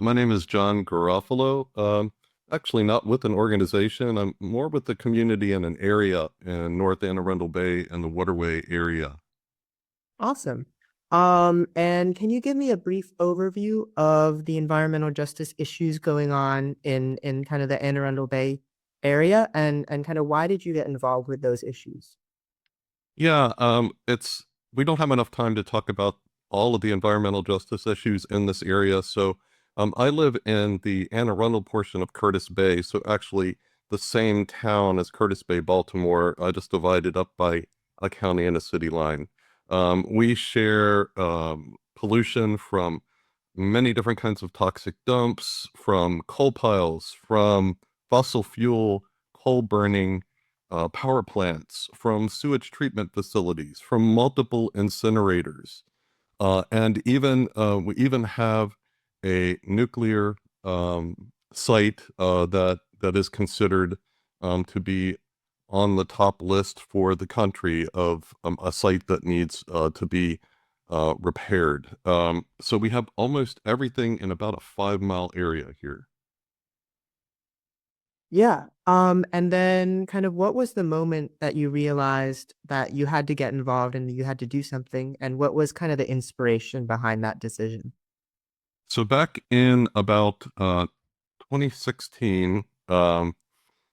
My name is John Garofolo. Actually, not with an organization. I'm more with the community in an area in North Anne Arundel Bay and the Waterway area. Awesome. And can you give me a brief overview of the environmental justice issues going on in kind of the Anne Arundel Bay area and kind of why did you get involved with those issues? Yeah, it's we don't have enough time to talk about all of the environmental justice issues in this area. So, I live in the Anne Arundel portion of Curtis Bay, so actually the same town as Curtis Bay, Baltimore, just divided up by a county and a city line. We share pollution from many different kinds of toxic dumps, from coal piles, from fossil fuel, coal burning, power plants, from sewage treatment facilities, from multiple incinerators, and even we even have a nuclear site that is considered to be on the top list for the country of a site that needs to be repaired. So we have almost everything in about a 5 mile area here. Yeah. And then kind of what was the moment that you realized that you had to get involved and you had to do something, and what was kind of the inspiration behind that decision? So back in about 2016, the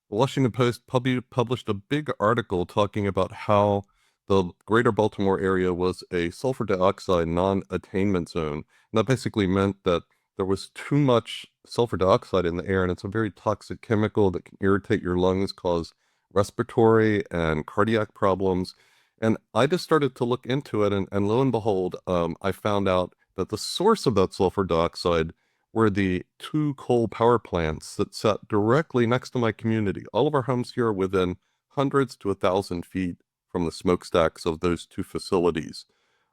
Washington Post published a big article talking about how the greater Baltimore area was a sulfur dioxide non-attainment zone. And that basically meant that there was too much sulfur dioxide in the air, and it's a very toxic chemical that can irritate your lungs, cause respiratory and cardiac problems. And I just started to look into it, and lo and behold, I found out that the source of that sulfur dioxide were the two coal power plants that sat directly next to my community. All of our homes here are within hundreds to 1,000 feet from the smokestacks of those two facilities.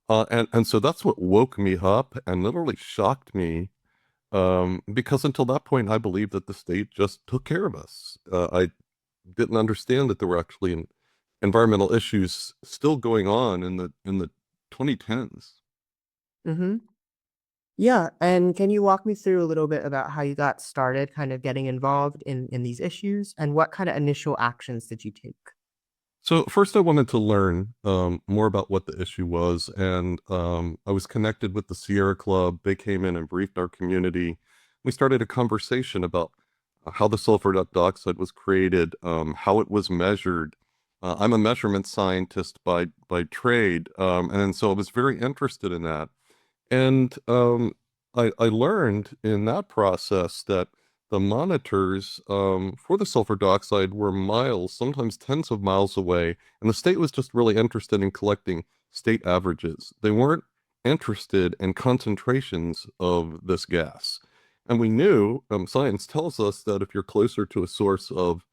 And so that's what woke me up and literally shocked me, because until that point, I believed that the state just took care of us. I didn't understand that there were actually environmental issues still going on in the 2010s. Mm-hmm. Yeah, and can you walk me through a little bit about how you got started kind of getting involved in these issues and what kind of initial actions did you take? So first, I wanted to learn more about what the issue was, and I was connected with the Sierra Club. They came in and briefed our community. We started a conversation about how the sulfur dioxide was created, how it was measured. I'm a measurement scientist by trade, and so I was very interested in that. And I learned in that process that the monitors for the sulfur dioxide were miles, sometimes tens of miles away, and the state was just really interested in collecting state averages. They weren't interested in concentrations of this gas. And we knew, science tells us that if you're closer to a source of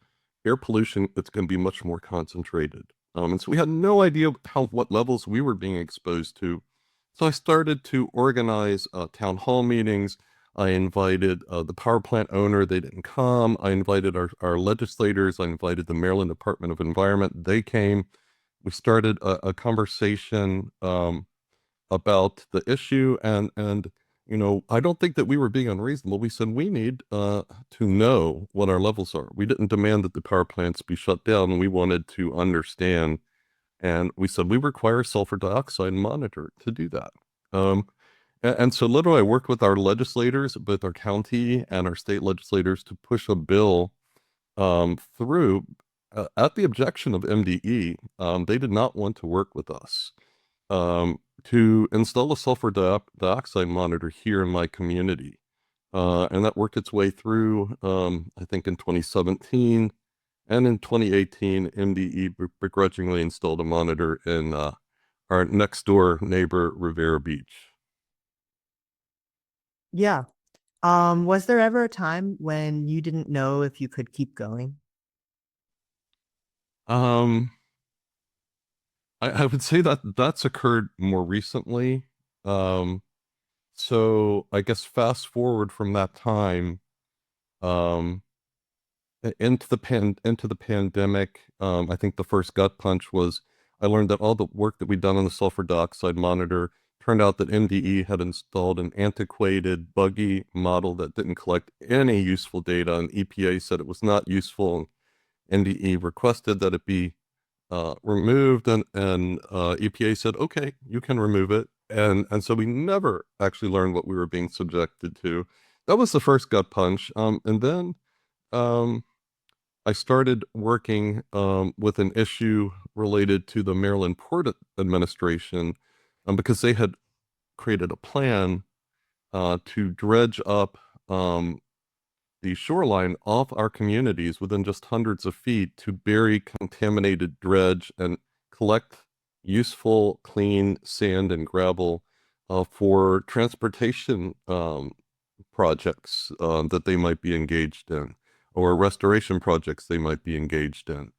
air pollution, it's going to be much more concentrated. And so we had no idea what levels we were being exposed to. So I started to organize town hall meetings. I invited the power plant owner. They didn't come. I invited our legislators. I invited the Maryland Department of Environment. They came. We started a conversation about the issue, and I don't think that we were being unreasonable. We said we need to know what our levels are. We didn't demand that the power plants be shut down. We wanted to understand, and we said we require sulfur dioxide monitor to do that. And so literally I worked with our legislators, both our county and our state legislators, to push a bill through at the objection of MDE. They did not want to work with us to install a sulfur dioxide monitor here in my community. And that worked its way through, I think, in 2017. And in 2018, MDE begrudgingly installed a monitor in our next door neighbor, Rivera Beach. Yeah. Was there ever a time when you didn't know if you could keep going? Um, I would say that that's occurred more recently. Um, so I guess fast forward from that time, um, into the pandemic. I think the first gut punch was I learned that all the work that we'd done on the sulfur dioxide monitor turned out that NDE had installed an antiquated, buggy model that didn't collect any useful data, and EPA said it was not useful. NDE requested that it be removed, and EPA said, "Okay, you can remove it." And so we never actually learned what we were being subjected to. That was the first gut punch. And then um, I started working with an issue related to the Maryland Port Administration because they had created a plan to dredge up the shoreline off our communities within just hundreds of feet to bury contaminated dredge and collect useful, clean sand and gravel for transportation projects that they might be engaged in, or restoration projects they might be engaged in.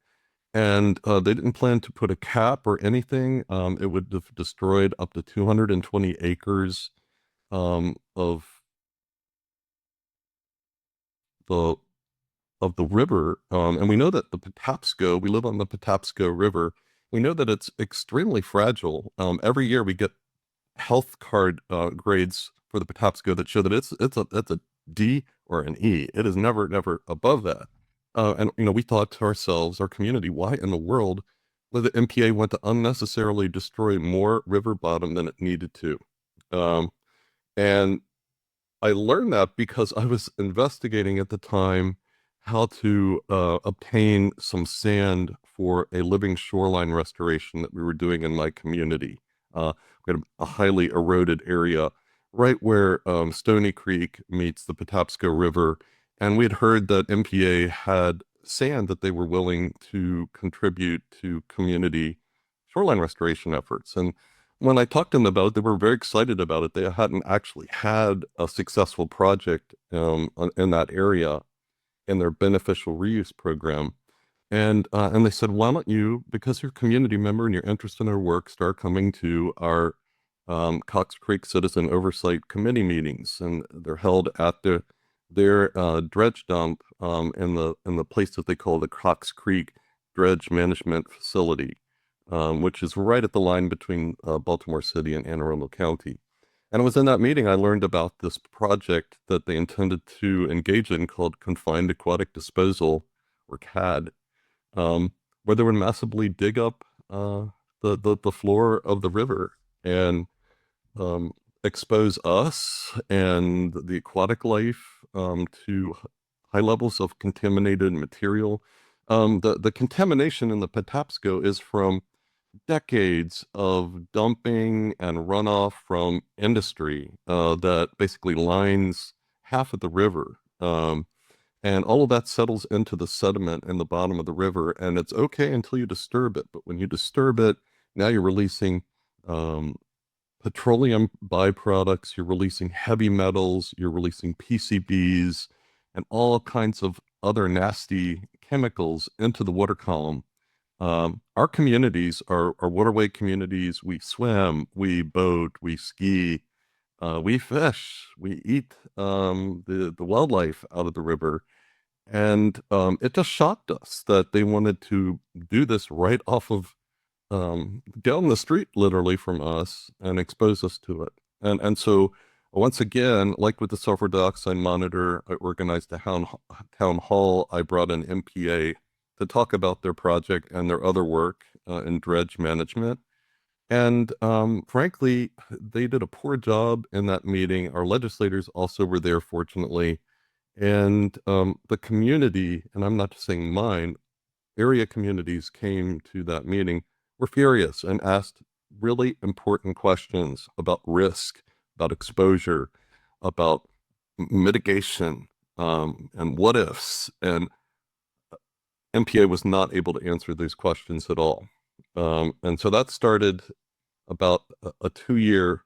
And they didn't plan to put a cap or anything. It would have destroyed up to 220 acres of the river. And we know that the Patapsco, we live on the Patapsco River. We know that it's extremely fragile. Every year we get health card grades for the Patapsco that show that it's a D or an E. It is never above that. And we thought to ourselves, our community, why in the world would the MPA want to unnecessarily destroy more river bottom than it needed to? And I learned that because I was investigating at the time how to obtain some sand for a living shoreline restoration that we were doing in my community. We had a highly eroded area right where Stoney Creek meets the Patapsco River, and we had heard that MPA had sand that they were willing to contribute to community shoreline restoration efforts. And when I talked to them about it, they were very excited about it. They hadn't actually had a successful project in that area in their beneficial reuse program. And they said, why don't you, because you're a community member and you're interested in our work, start coming to our Cox Creek Citizen Oversight Committee meetings, and they're held at their dredge dump in the place that they call the Cox Creek Dredge Management Facility, which is right at the line between Baltimore City and Anne Arundel County. And it was in that meeting I learned about this project that they intended to engage in called Confined Aquatic Disposal, or CAD, where they would massively dig up the floor of the river and um, expose us and the aquatic life to high levels of contaminated material. The contamination in the Patapsco is from decades of dumping and runoff from industry that basically lines half of the river. And all of that settles into the sediment in the bottom of the river, and it's okay until you disturb it. But when you disturb it, now you're releasing um, petroleum byproducts, you're releasing heavy metals, you're releasing PCBs, and all kinds of other nasty chemicals into the water column. Our communities are waterway communities. We swim, we boat, we ski, we fish, we eat the wildlife out of the river. And it just shocked us that they wanted to do this right off of down the street, literally from us, and expose us to it. And so once again, like with the sulfur dioxide monitor, I organized a town hall. I brought in MPA to talk about their project and their other work in dredge management. And frankly, they did a poor job in that meeting. Our legislators also were there, fortunately. And the community, and I'm not just saying mine, area communities came to that meeting, were furious and asked really important questions about risk, about exposure, about mitigation, and what ifs. And MPA was not able to answer those questions at all. And so that started about a 2-year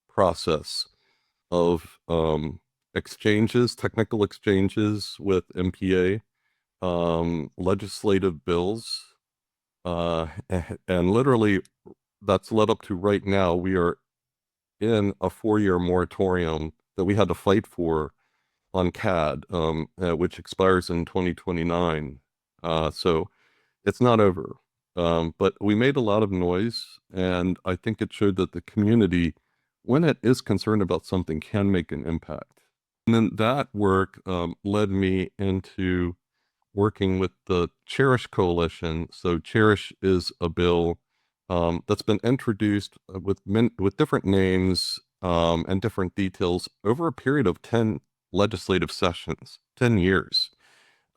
process of exchanges, technical exchanges with MPA, legislative bills, and literally that's led up to right now. We are in a 4-year moratorium that we had to fight for on CAD, which expires in 2029. So it's not over. But we made a lot of noise, and I think it showed that the community when it is concerned about something, can make an impact. And then that work led me into working with the Cherish Coalition. So Cherish is a bill that's been introduced with different names and different details over a period of 10 legislative sessions, 10 years.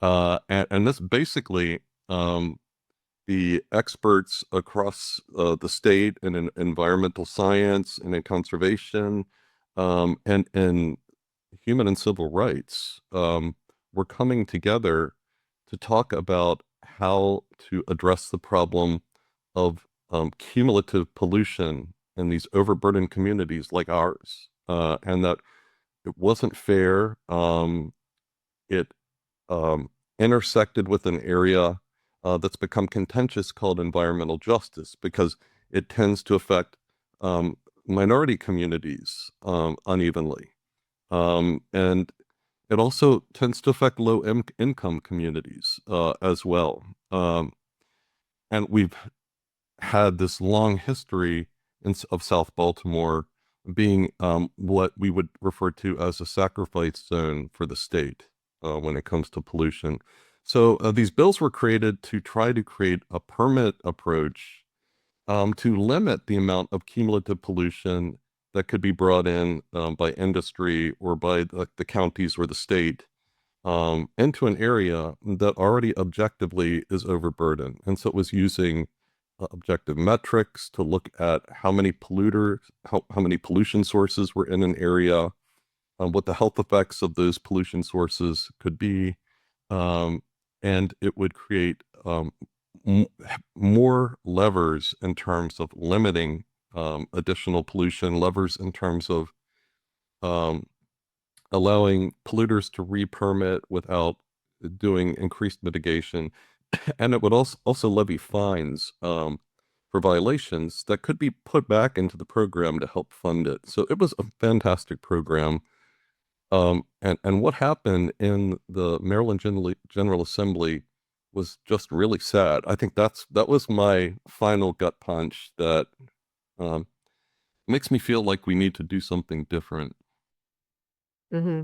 And this basically, the experts across the state and in environmental science and in conservation and in human and civil rights were coming together to talk about how to address the problem of cumulative pollution in these overburdened communities like ours, and that it wasn't fair. It intersected with an area that's become contentious called environmental justice because it tends to affect minority communities unevenly. And it also tends to affect income communities as well. And we've had this long history of South Baltimore being what we would refer to as a sacrifice zone for the state when it comes to pollution. So these bills were created to try to create a permit approach to limit the amount of cumulative pollution that could be brought in by industry or by the counties or the state into an area that already objectively is overburdened. And so it was using objective metrics to look at how many polluters, how many pollution sources were in an area, what the health effects of those pollution sources could be, and it would create m- more levers in terms of limiting additional pollution, levers in terms of um, allowing polluters to re-permit without doing increased mitigation. And it would also levy fines for violations that could be put back into the program to help fund it. So it was a fantastic program. And what happened in the Maryland General Assembly was just really sad. I think that was my final gut punch that um, makes me feel like we need to do something different. Mm-hmm.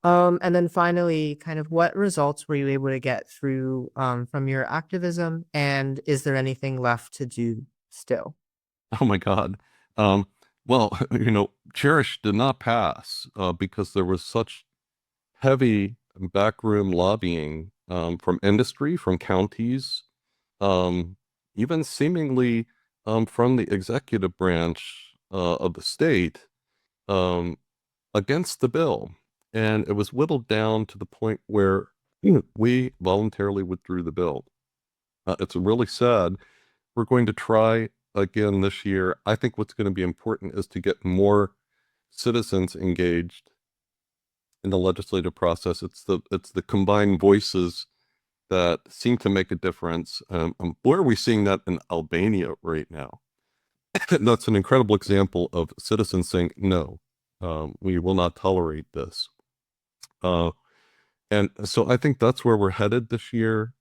And then finally, kind of what results were you able to get through from your activism, and is there anything left to do still? Oh my God. Um, well, Cherish did not pass because there was such heavy backroom lobbying from industry, from counties, um, even seemingly from the executive branch of the state um, against the bill. And it was whittled down to the point where we voluntarily withdrew the bill. It's really sad. We're going to try again this year. I think what's going to be important is to get more citizens engaged in the legislative process. It's the combined voices that seem to make a difference. Where are we seeing that in Albania right now? That's an incredible example of citizens saying, no, we will not tolerate this. Uh, and so I think that's where we're headed this year,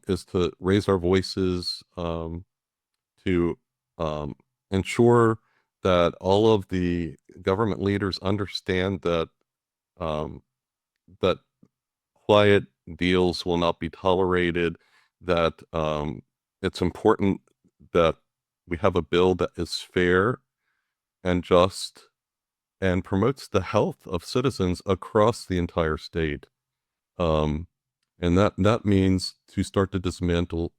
is to raise our voices, to um, ensure that all of the government leaders understand um, that quiet deals will not be tolerated, that it's important that we have a bill that is fair and just and promotes the health of citizens across the entire state. Um, and that means to start to dismantle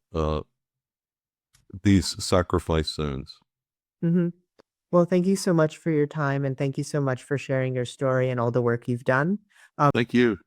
these sacrifice zones. Mm-hmm. Well, thank you so much for your time, and thank you so much for sharing your story and all the work you've done. Thank you.